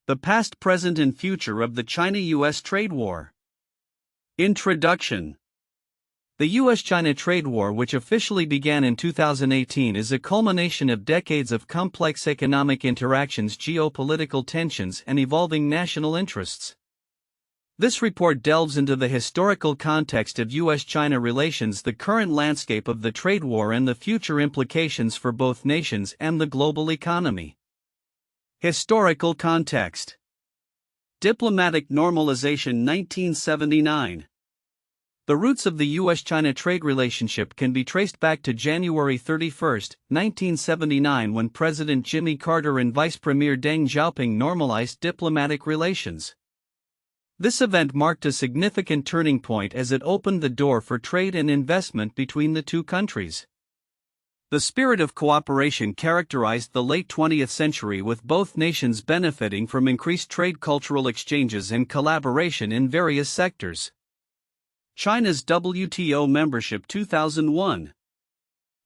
The past, present, and future of the China-U.S. trade war. Introduction. The U.S. China trade war, which officially began in 2018, is a culmination of decades of complex economic interactions, geopolitical tensions, and evolving national interests. This report delves into the historical context of U.S. China relations, the current landscape of the trade war, and the future implications for both nations and the global economy. Historical context. Diplomatic normalization 1979. The roots of the U.S. China trade relationship can be traced back to January 31, 1979, when President Jimmy Carter and Vice Premier Deng Xiaoping normalized diplomatic relations. This event marked a significant turning point as it opened the door for trade and investment between the two countries. The spirit of cooperation characterized the late 20th century, with both nations benefiting from increased trade, cultural exchanges, and collaboration in various sectors. China's WTO membership 2001.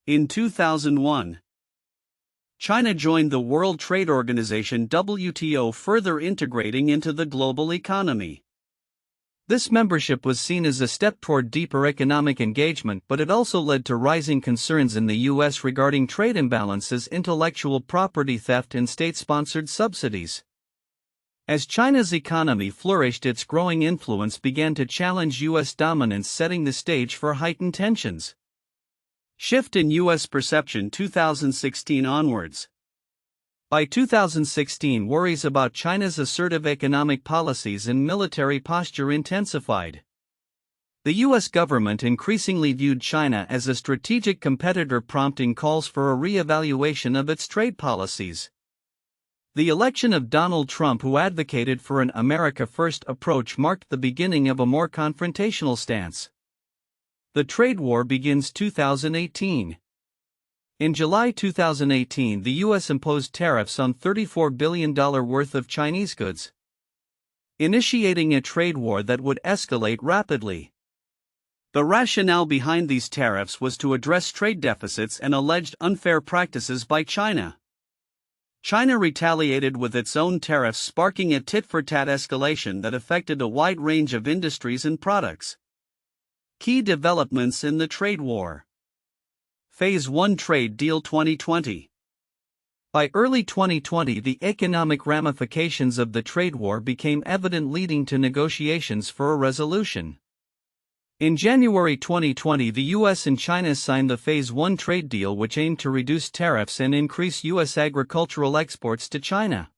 In 2001, China joined the World Trade Organization WTO, further integrating into the global economy. This membership was seen as a step toward deeper economic engagement, but it also led to rising concerns in the U.S. regarding trade imbalances, intellectual property theft, and state-sponsored subsidies. As China's economy flourished, its growing influence began to challenge U.S. dominance, setting the stage for heightened tensions. Shift in U.S. perception 2016 onwards. By 2016, worries about China's assertive economic policies and military posture intensified. The U.S. government increasingly viewed China as a strategic competitor, prompting calls for a re-evaluation of its trade policies. The election of Donald Trump, who advocated for an America First approach, marked the beginning of a more confrontational stance. The trade war begins 2018. In July 2018, the U.S. imposed tariffs on $34 billion worth of Chinese goods, initiating a trade war that would escalate rapidly. The rationale behind these tariffs was to address trade deficits and alleged unfair practices by China. China retaliated with its own tariffs, sparking a tit-for-tat escalation that affected a wide range of industries and products. Key developments in the trade war. Phase 1 Trade Deal 2020. By early 2020, the economic ramifications of the trade war became evident, leading to negotiations for a resolution. In January 2020, the U.S. and China signed the Phase 1 trade deal, which aimed to reduce tariffs and increase U.S. agricultural exports to China.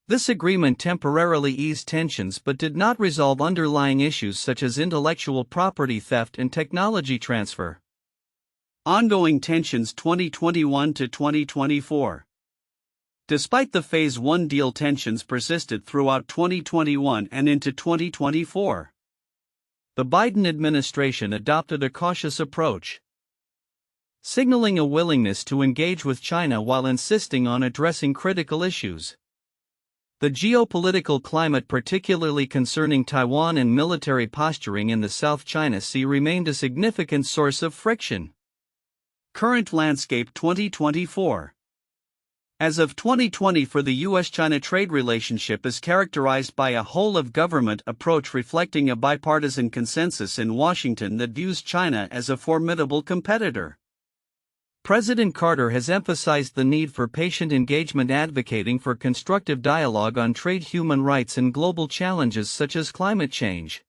This agreement temporarily eased tensions but did not resolve underlying issues such as intellectual property theft and technology transfer. Ongoing tensions 2021 to 2024. Despite the Phase 1 deal, tensions persisted throughout 2021 and into 2024. The Biden administration adopted a cautious approach, signaling a willingness to engage with China while insisting on addressing critical issues. The geopolitical climate, particularly concerning Taiwan and military posturing in the South China Sea, remained a significant source of friction. Current landscape 2024. As of 2020, for the U.S.-China trade relationship is characterized by a whole-of-government approach, reflecting a bipartisan consensus in Washington that views China as a formidable competitor. President Carter has emphasized the need for patient engagement, advocating for constructive dialogue on trade, human rights, and global challenges such as climate change.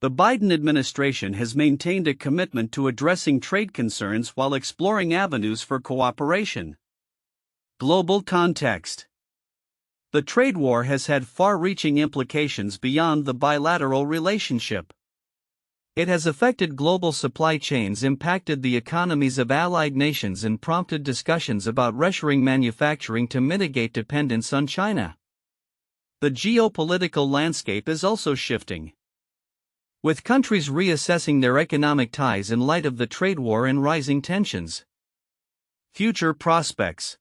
The Biden administration has maintained a commitment to addressing trade concerns while exploring avenues for cooperation. Global context. The trade war has had far-reaching implications beyond the bilateral relationship. It has affected global supply chains, impacted the economies of allied nations, and prompted discussions about reshoring manufacturing to mitigate dependence on China. The geopolitical landscape is also shifting, with countries reassessing their economic ties in light of the trade war and rising tensions. Future prospects.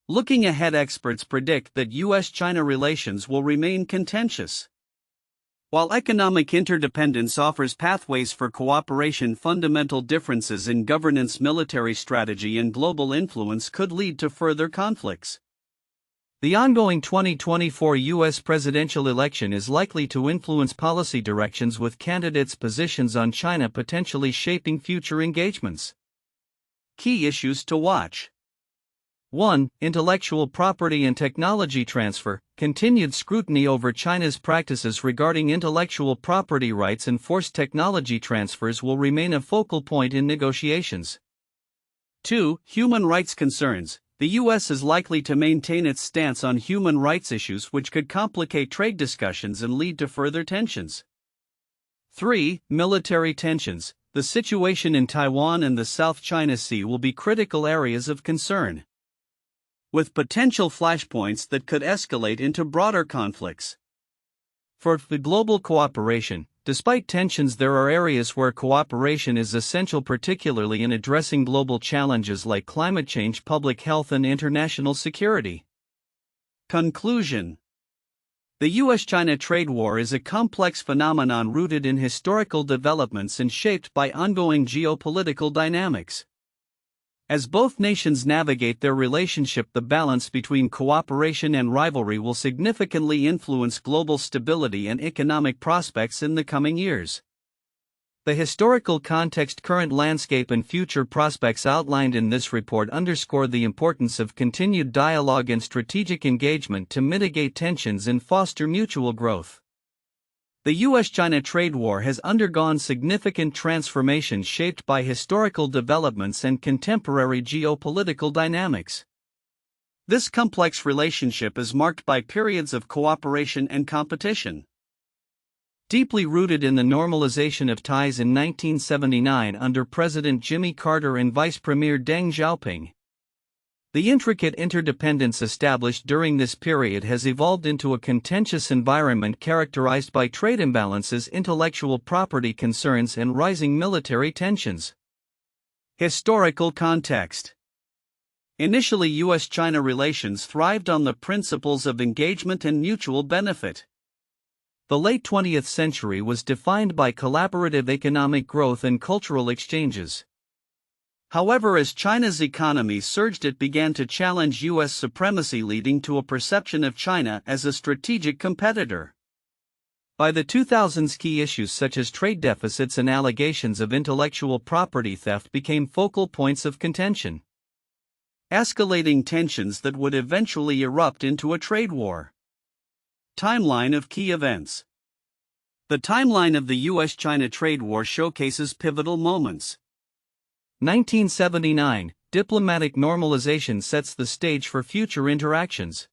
Looking ahead, experts predict that U.S.-China relations will remain contentious. While economic interdependence offers pathways for cooperation, fundamental differences in governance, military strategy, and global influence could lead to further conflicts. The ongoing 2024 U.S. presidential election is likely to influence policy directions, with candidates' positions on China potentially shaping future engagements. Key issues to watch: 1. Intellectual property and technology transfer. Continued scrutiny over China's practices regarding intellectual property rights and forced technology transfers will remain a focal point in negotiations. 2. Human rights concerns. The U.S. is likely to maintain its stance on human rights issues, which could complicate trade discussions and lead to further tensions. 3. Military tensions. The situation in Taiwan and the South China Sea will be critical areas of concern, with potential flashpoints that could escalate into broader conflicts. For the global cooperation, despite tensions, there are areas where cooperation is essential, particularly in addressing global challenges like climate change, public health, and international security. Conclusion: the U.S. China trade war is a complex phenomenon rooted in historical developments and shaped by ongoing geopolitical dynamics. As both nations navigate their relationship, the balance between cooperation and rivalry will significantly influence global stability and economic prospects in the coming years. The historical context, current landscape, and future prospects outlined in this report underscore the importance of continued dialogue and strategic engagement to mitigate tensions and foster mutual growth. The U.S.-China trade war has undergone significant transformation shaped by historical developments and contemporary geopolitical dynamics. This complex relationship is marked by periods of cooperation and competition. Deeply rooted in the normalization of ties in 1979 under President Jimmy Carter and Vice Premier Deng Xiaoping, the intricate interdependence established during this period has evolved into a contentious environment characterized by trade imbalances, intellectual property concerns, and rising military tensions. Historical context: initially, U.S.-China relations thrived on the principles of engagement and mutual benefit. The late 20th century was defined by collaborative economic growth and cultural exchanges. However, as China's economy surged, it began to challenge U.S. supremacy, leading to a perception of China as a strategic competitor. By the 2000s, key issues such as trade deficits and allegations of intellectual property theft became focal points of contention, escalating tensions that would eventually erupt into a trade war. Timeline of key events: the timeline of the U.S.-China trade war showcases pivotal moments. 1979, diplomatic normalization sets the stage for future interactions.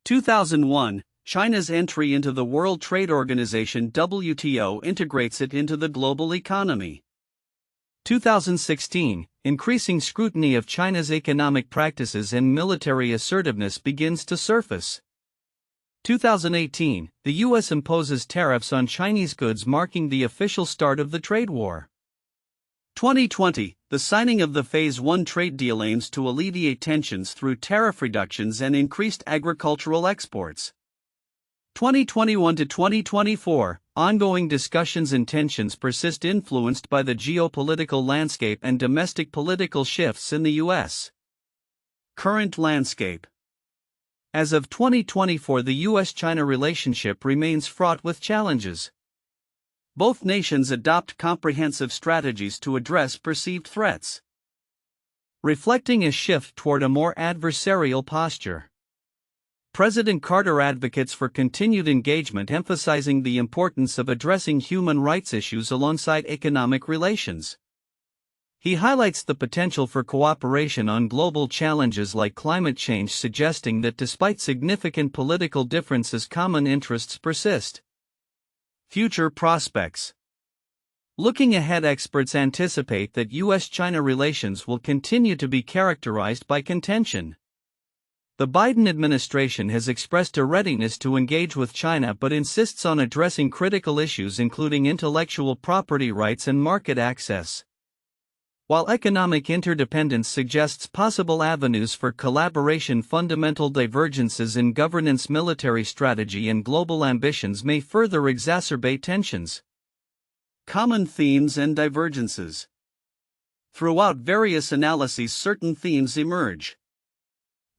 2001, China's entry into the World Trade Organization (WTO) integrates it into the global economy. 2016, increasing scrutiny of China's economic practices and military assertiveness begins to surface. 2018, the U.S. imposes tariffs on Chinese goods, marking the official start of the trade war. 2020, the signing of the Phase 1 trade deal aims to alleviate tensions through tariff reductions and increased agricultural exports. 2021 to 2024, ongoing discussions and tensions persist, influenced by the geopolitical landscape and domestic political shifts in the U.S. Current landscape: as of 2024, the U.S.-China relationship remains fraught with challenges. Both nations adopt comprehensive strategies to address perceived threats, reflecting a shift toward a more adversarial posture. President Carter advocates for continued engagement, emphasizing the importance of addressing human rights issues alongside economic relations. He highlights the potential for cooperation on global challenges like climate change, suggesting that despite significant political differences, common interests persist. Future prospects: looking ahead, experts anticipate that U.S.-China relations will continue to be characterized by contention. The Biden administration has expressed a readiness to engage with China but insists on addressing critical issues including intellectual property rights and market access. While economic interdependence suggests possible avenues for collaboration, fundamental divergences in governance, military strategy, and global ambitions may further exacerbate tensions. Common themes and divergences: throughout various analyses, certain themes emerge.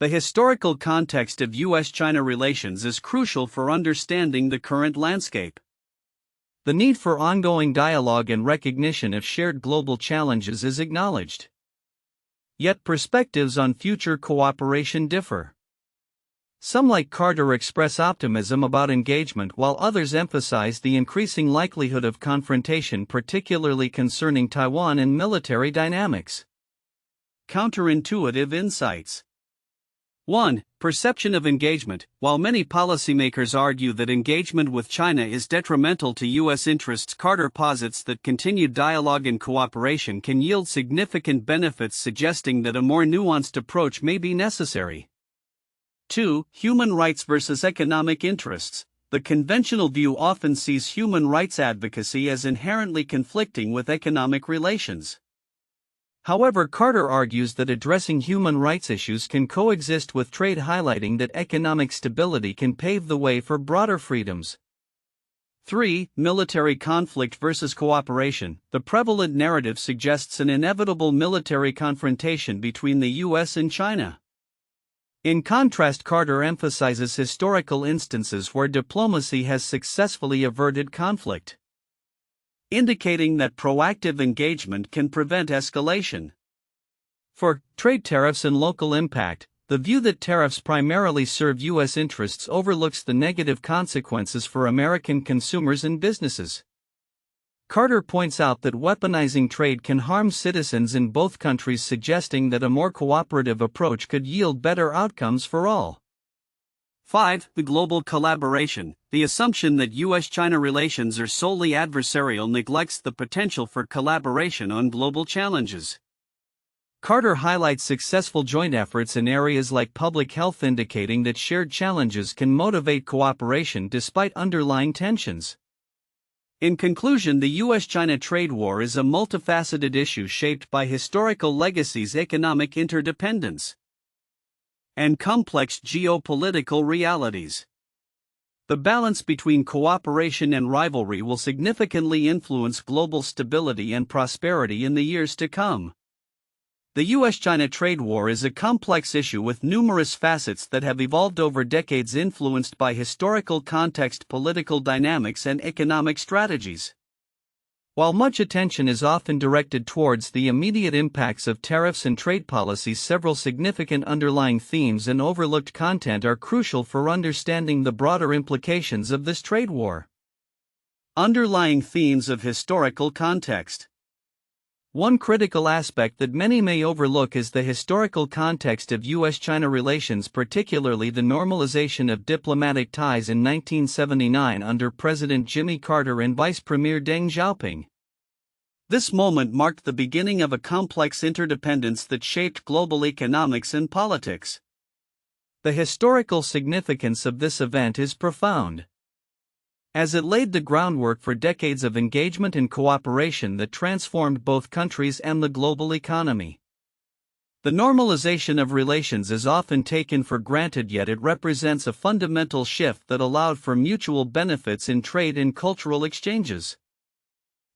The historical context of U.S. China relations is crucial for understanding the current landscape. The need for ongoing dialogue and recognition of shared global challenges is acknowledged. Yet perspectives on future cooperation differ. Some, like Carter, express optimism about engagement, while others emphasize the increasing likelihood of confrontation, particularly concerning Taiwan and military dynamics. Counterintuitive insights. 1. Perception of engagement. While many policymakers argue that engagement with China is detrimental to U.S. interests, Carter posits that continued dialogue and cooperation can yield significant benefits, suggesting that a more nuanced approach may be necessary. 2. Human rights versus economic interests. The conventional view often sees human rights advocacy as inherently conflicting with economic relations. However, Carter argues that addressing human rights issues can coexist with trade, highlighting that economic stability can pave the way for broader freedoms. 3. Military conflict versus cooperation. The prevalent narrative suggests an inevitable military confrontation between the U.S. and China. In contrast, Carter emphasizes historical instances where diplomacy has successfully averted conflict, indicating that proactive engagement can prevent escalation. For trade tariffs and local impact, the view that tariffs primarily serve U.S. interests overlooks the negative consequences for American consumers and businesses. Carter points out that weaponizing trade can harm citizens in both countries, suggesting that a more cooperative approach could yield better outcomes for all. 5. The global collaboration. The assumption that U.S.-China relations are solely adversarial neglects the potential for collaboration on global challenges. Carter highlights successful joint efforts in areas like public health, indicating that shared challenges can motivate cooperation despite underlying tensions. In conclusion, the U.S.-China trade war is a multifaceted issue shaped by historical legacies, economic interdependence, and complex geopolitical realities. The balance between cooperation and rivalry will significantly influence global stability and prosperity in the years to come. The U.S.-China trade war is a complex issue with numerous facets that have evolved over decades, influenced by historical context, political dynamics, and economic strategies. While much attention is often directed towards the immediate impacts of tariffs and trade policies, several significant underlying themes and overlooked content are crucial for understanding the broader implications of this trade war. Underlying themes of historical context. One critical aspect that many may overlook is the historical context of U.S.-China relations, particularly the normalization of diplomatic ties in 1979 under President Jimmy Carter and Vice Premier Deng Xiaoping. This moment marked the beginning of a complex interdependence that shaped global economics and politics. The historical significance of this event is profound, as it laid the groundwork for decades of engagement and cooperation that transformed both countries and the global economy. The normalization of relations is often taken for granted, yet it represents a fundamental shift that allowed for mutual benefits in trade and cultural exchanges.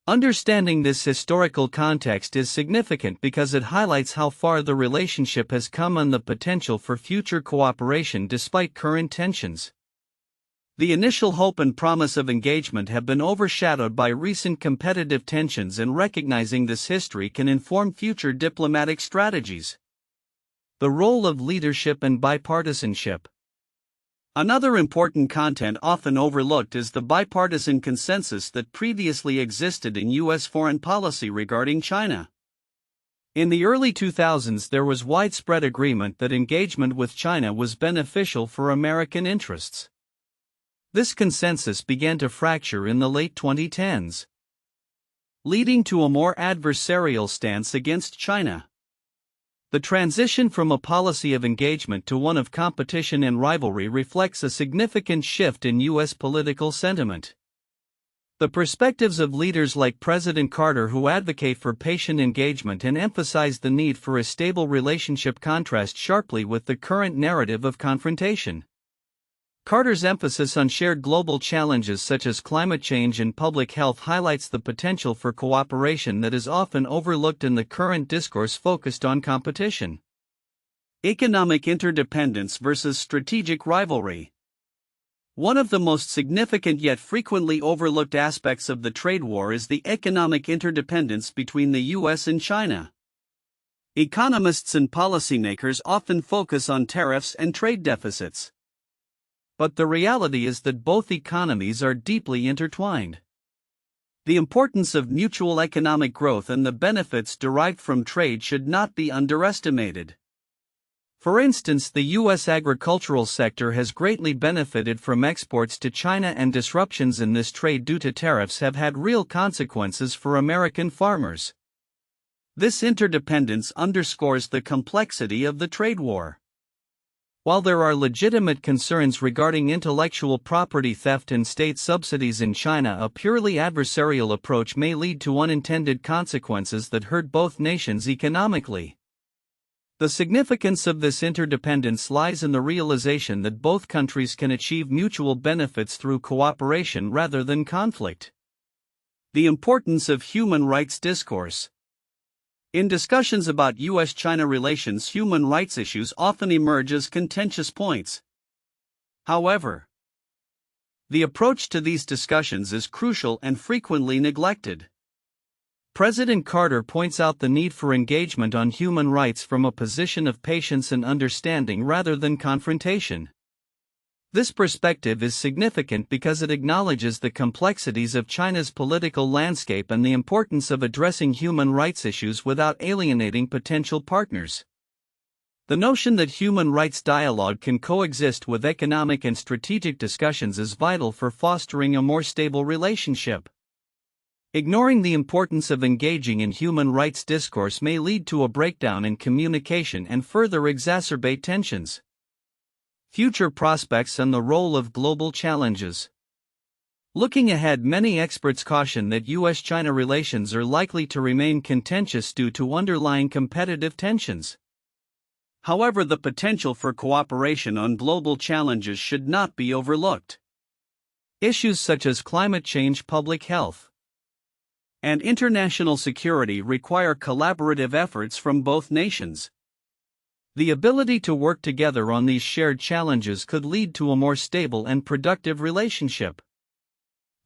Understanding this historical context is significant because it highlights how far the relationship has come and the potential for future cooperation despite current tensions. The initial hope and promise of engagement have been overshadowed by recent competitive tensions, and recognizing this history can inform future diplomatic strategies. The role of leadership and bipartisanship. Another important content often overlooked is the bipartisan consensus that previously existed in U.S. foreign policy regarding China. In the early 2000s, there was widespread agreement that engagement with China was beneficial for American interests. This consensus began to fracture in the late 2010s, leading to a more adversarial stance against China. The transition from a policy of engagement to one of competition and rivalry reflects a significant shift in U.S. political sentiment. The perspectives of leaders like President Carter, who advocate for patient engagement and emphasize the need for a stable relationship, contrast sharply with the current narrative of confrontation. Carter's emphasis on shared global challenges such as climate change and public health highlights the potential for cooperation that is often overlooked in the current discourse focused on competition. Economic interdependence versus strategic rivalry. One of the most significant yet frequently overlooked aspects of the trade war is the economic interdependence between the U.S. and China. Economists and policymakers often focus on tariffs and trade deficits. But the reality is that both economies are deeply intertwined. The importance of mutual economic growth and the benefits derived from trade should not be underestimated. For instance, the U.S. agricultural sector has greatly benefited from exports to China, and disruptions in this trade due to tariffs have had real consequences for American farmers. This interdependence underscores the complexity of the trade war. While there are legitimate concerns regarding intellectual property theft and state subsidies in China, a purely adversarial approach may lead to unintended consequences that hurt both nations economically. The significance of this interdependence lies in the realization that both countries can achieve mutual benefits through cooperation rather than conflict. The importance of human rights discourse. In discussions about U.S.-China relations, human rights issues often emerge as contentious points. However, the approach to these discussions is crucial and frequently neglected. President Carter points out the need for engagement on human rights from a position of patience and understanding rather than confrontation. This perspective is significant because it acknowledges the complexities of China's political landscape and the importance of addressing human rights issues without alienating potential partners. The notion that human rights dialogue can coexist with economic and strategic discussions is vital for fostering a more stable relationship. Ignoring the importance of engaging in human rights discourse may lead to a breakdown in communication and further exacerbate tensions. Future prospects and the role of global challenges. Looking ahead, many experts caution that U.S.-China relations are likely to remain contentious due to underlying competitive tensions. However, the potential for cooperation on global challenges should not be overlooked. Issues such as climate change, public health, and international security require collaborative efforts from both nations. The ability to work together on these shared challenges could lead to a more stable and productive relationship.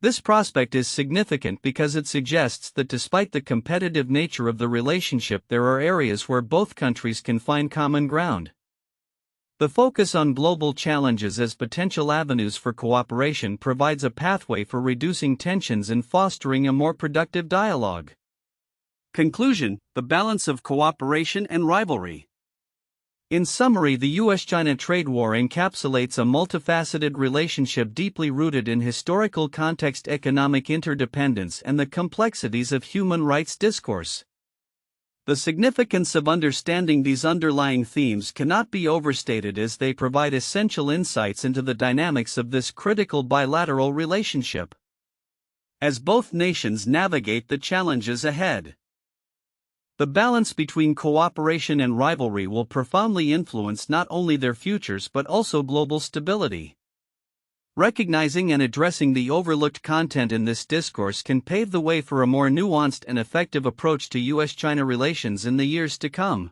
This prospect is significant because it suggests that despite the competitive nature of the relationship, there are areas where both countries can find common ground. The focus on global challenges as potential avenues for cooperation provides a pathway for reducing tensions and fostering a more productive dialogue. Conclusion: the balance of cooperation and rivalry. In summary, the U.S.-China trade war encapsulates a multifaceted relationship deeply rooted in historical context, economic interdependence, and the complexities of human rights discourse. The significance of understanding these underlying themes cannot be overstated, as they provide essential insights into the dynamics of this critical bilateral relationship. As both nations navigate the challenges ahead, the balance between cooperation and rivalry will profoundly influence not only their futures but also global stability. Recognizing and addressing the overlooked content in this discourse can pave the way for a more nuanced and effective approach to U.S.-China relations in the years to come.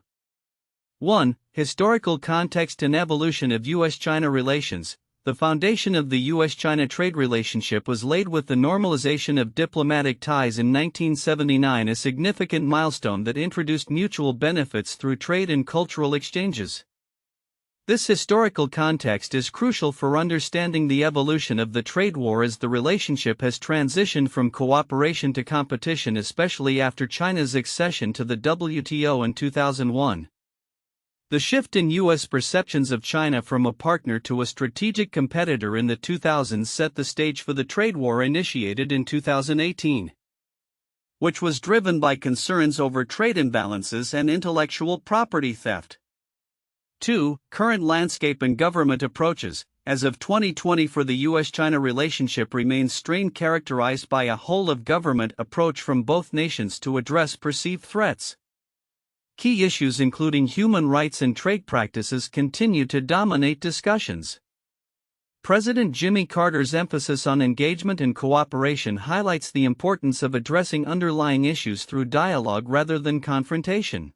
1. Historical context and evolution of U.S.-China relations. The foundation of the U.S.-China trade relationship was laid with the normalization of diplomatic ties in 1979, a significant milestone that introduced mutual benefits through trade and cultural exchanges. This historical context is crucial for understanding the evolution of the trade war as the relationship has transitioned from cooperation to competition, especially after China's accession to the WTO in 2001. The shift in U.S. perceptions of China from a partner to a strategic competitor in the 2000s set the stage for the trade war initiated in 2018, which was driven by concerns over trade imbalances and intellectual property theft. 2. Current landscape and government approaches. As of 2020, for the U.S.-China relationship remains strained, characterized by a whole-of-government approach from both nations to address perceived threats. Key issues including human rights and trade practices continue to dominate discussions. President Jimmy Carter's emphasis on engagement and cooperation highlights the importance of addressing underlying issues through dialogue rather than confrontation.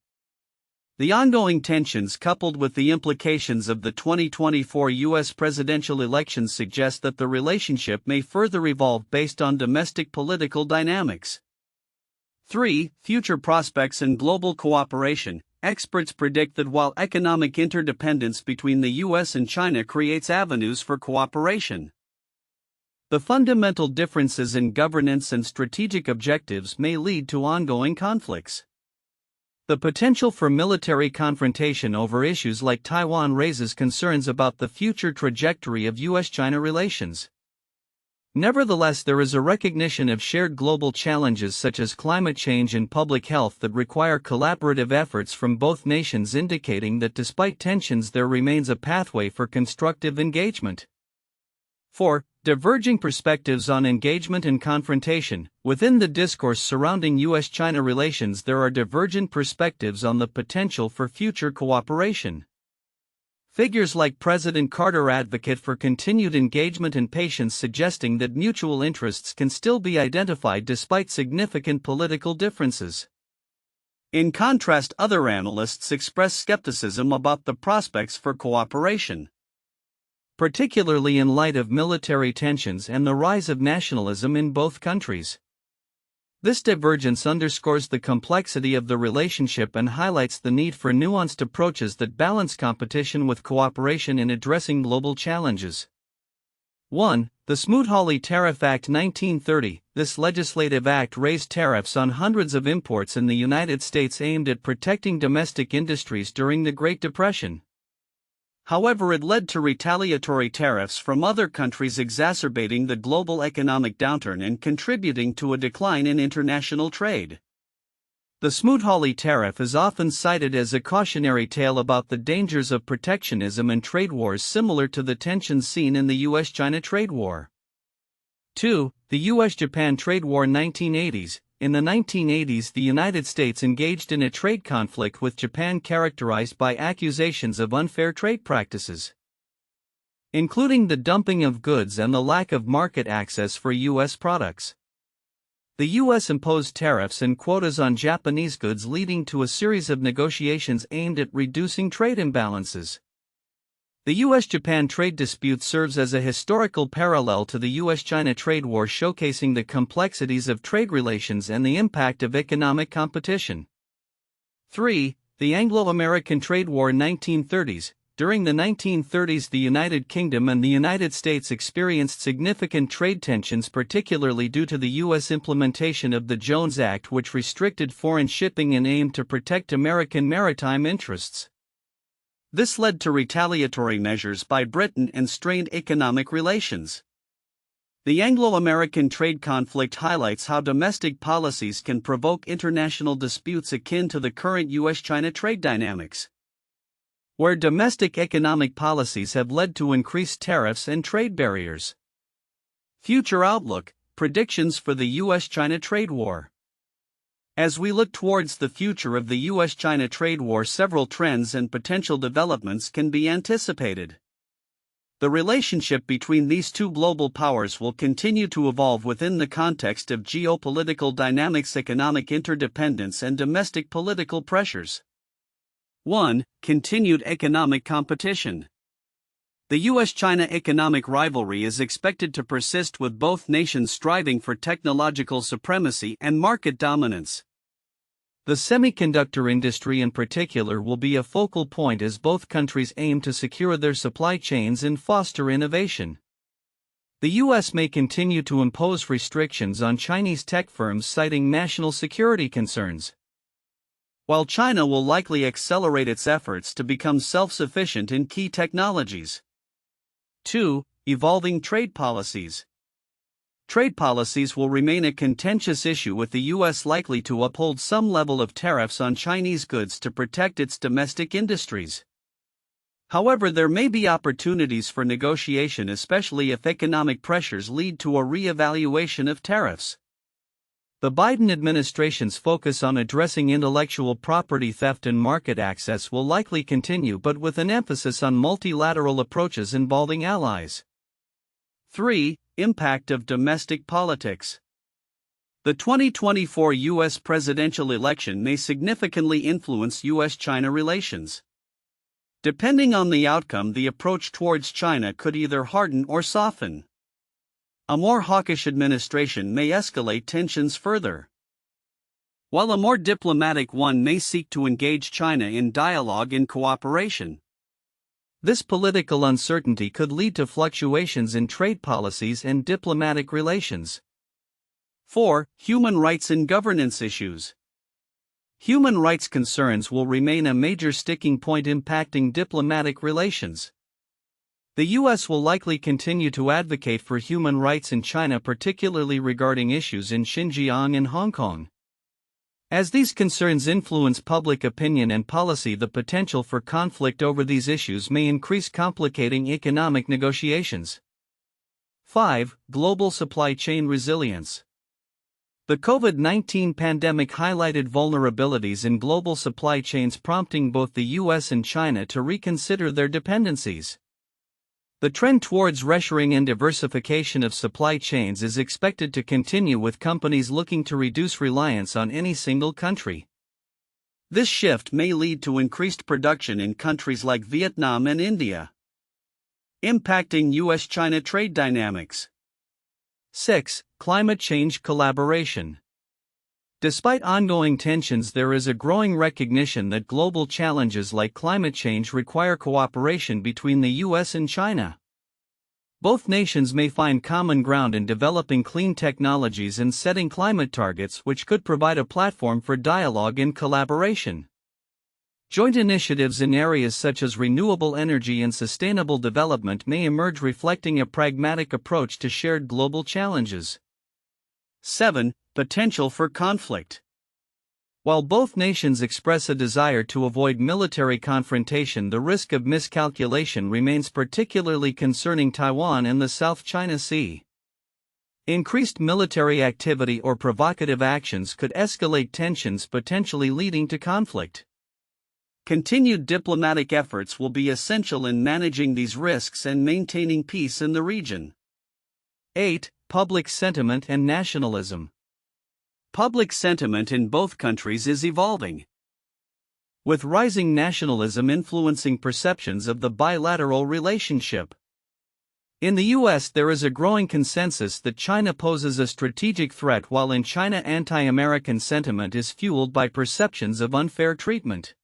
The ongoing tensions coupled with the implications of the 2024 U.S. presidential elections suggest that the relationship may further evolve based on domestic political dynamics. 3. Future prospects and global cooperation. Experts predict that while economic interdependence between the U.S. and China creates avenues for cooperation, the fundamental differences in governance and strategic objectives may lead to ongoing conflicts. The potential for military confrontation over issues like Taiwan raises concerns about the future trajectory of U.S. China relations. Nevertheless, there is a recognition of shared global challenges such as climate change and public health that require collaborative efforts from both nations, indicating that despite tensions, there remains a pathway for constructive engagement. 4. Diverging perspectives on engagement and confrontation. Within the discourse surrounding U.S. China relations, there are divergent perspectives on the potential for future cooperation. Figures like President Carter advocate for continued engagement and patience, suggesting that mutual interests can still be identified despite significant political differences. In contrast, other analysts express skepticism about the prospects for cooperation, particularly in light of military tensions and the rise of nationalism in both countries. This divergence underscores the complexity of the relationship and highlights the need for nuanced approaches that balance competition with cooperation in addressing global challenges. 1. The Smoot-Hawley Tariff Act 1930. This legislative act raised tariffs on hundreds of imports in the United States aimed at protecting domestic industries during the Great Depression. However, it led to retaliatory tariffs from other countries, exacerbating the global economic downturn and contributing to a decline in international trade. The Smoot-Hawley tariff is often cited as a cautionary tale about the dangers of protectionism and trade wars, similar to the tensions seen in the U.S. China trade war. 2. The U.S.-Japan trade war 1980s. In the 1980s, the United States engaged in a trade conflict with Japan characterized by accusations of unfair trade practices, including the dumping of goods and the lack of market access for U.S. products. The U.S. imposed tariffs and quotas on Japanese goods, leading to a series of negotiations aimed at reducing trade imbalances. The U.S.-Japan trade dispute serves as a historical parallel to the U.S.-China trade war, showcasing the complexities of trade relations and the impact of economic competition. 3. The Anglo-American Trade War 1930s. During the 1930s, the United Kingdom and the United States experienced significant trade tensions, particularly due to the U.S. implementation of the Jones Act, which restricted foreign shipping and aimed to protect American maritime interests. This led to retaliatory measures by Britain and strained economic relations. The Anglo-American trade conflict highlights how domestic policies can provoke international disputes akin to the current U.S.-China trade dynamics, where domestic economic policies have led to increased tariffs and trade barriers. Future outlook, predictions for the U.S.-China trade war. As we look towards the future of the U.S.-China trade war, several trends and potential developments can be anticipated. The relationship between these two global powers will continue to evolve within the context of geopolitical dynamics, economic interdependence, and domestic political pressures. 1. Continued economic competition. The U.S.-China economic rivalry is expected to persist, with both nations striving for technological supremacy and market dominance. The semiconductor industry in particular will be a focal point as both countries aim to secure their supply chains and foster innovation. The U.S. may continue to impose restrictions on Chinese tech firms, citing national security concerns, while China will likely accelerate its efforts to become self-sufficient in key technologies. 2. Evolving trade policies. Trade policies will remain a contentious issue, with the U.S. likely to uphold some level of tariffs on Chinese goods to protect its domestic industries. However, there may be opportunities for negotiation, especially if economic pressures lead to a re-evaluation of tariffs. The Biden administration's focus on addressing intellectual property theft and market access will likely continue, but with an emphasis on multilateral approaches involving allies. 3. Impact of domestic politics. The 2024 U.S. presidential election may significantly influence U.S. China relations. Depending on the outcome, the approach towards China could either harden or soften. A more hawkish administration may escalate tensions further, while a more diplomatic one may seek to engage China in dialogue and cooperation. This political uncertainty could lead to fluctuations in trade policies and diplomatic relations. 4. Human rights and governance issues. Human rights concerns will remain a major sticking point impacting diplomatic relations. The U.S. will likely continue to advocate for human rights in China, particularly regarding issues in Xinjiang and Hong Kong. As these concerns influence public opinion and policy, the potential for conflict over these issues may increase, complicating economic negotiations. 5. Global supply chain resilience. The COVID-19 pandemic highlighted vulnerabilities in global supply chains, prompting both the U.S. and China to reconsider their dependencies. The trend towards reshoring and diversification of supply chains is expected to continue, with companies looking to reduce reliance on any single country. This shift may lead to increased production in countries like Vietnam and India, impacting U.S. China trade dynamics. 6. Climate change collaboration. Despite ongoing tensions, there is a growing recognition that global challenges like climate change require cooperation between the U.S. and China. Both nations may find common ground in developing clean technologies and setting climate targets, which could provide a platform for dialogue and collaboration. Joint initiatives in areas such as renewable energy and sustainable development may emerge, reflecting a pragmatic approach to shared global challenges. 7. Potential for conflict. While both nations express a desire to avoid military confrontation, the risk of miscalculation remains, particularly concerning Taiwan and the South China Sea. Increased military activity or provocative actions could escalate tensions, potentially leading to conflict. Continued diplomatic efforts will be essential in managing these risks and maintaining peace in the region. 8. Public sentiment and nationalism. Public sentiment in both countries is evolving, with rising nationalism influencing perceptions of the bilateral relationship. In the U.S., there is a growing consensus that China poses a strategic threat, while in China, anti-American sentiment is fueled by perceptions of unfair treatment.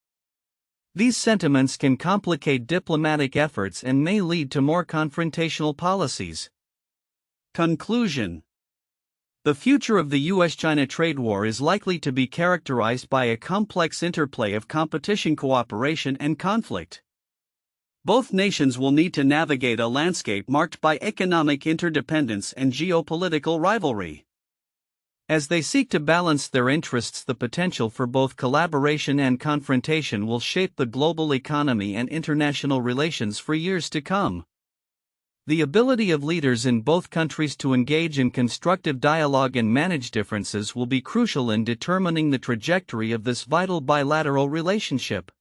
These sentiments can complicate diplomatic efforts and may lead to more confrontational policies. Conclusion. The future of the U.S.-China trade war is likely to be characterized by a complex interplay of competition, cooperation, and conflict. Both nations will need to navigate a landscape marked by economic interdependence and geopolitical rivalry. As they seek to balance their interests, the potential for both collaboration and confrontation will shape the global economy and international relations for years to come. The ability of leaders in both countries to engage in constructive dialogue and manage differences will be crucial in determining the trajectory of this vital bilateral relationship.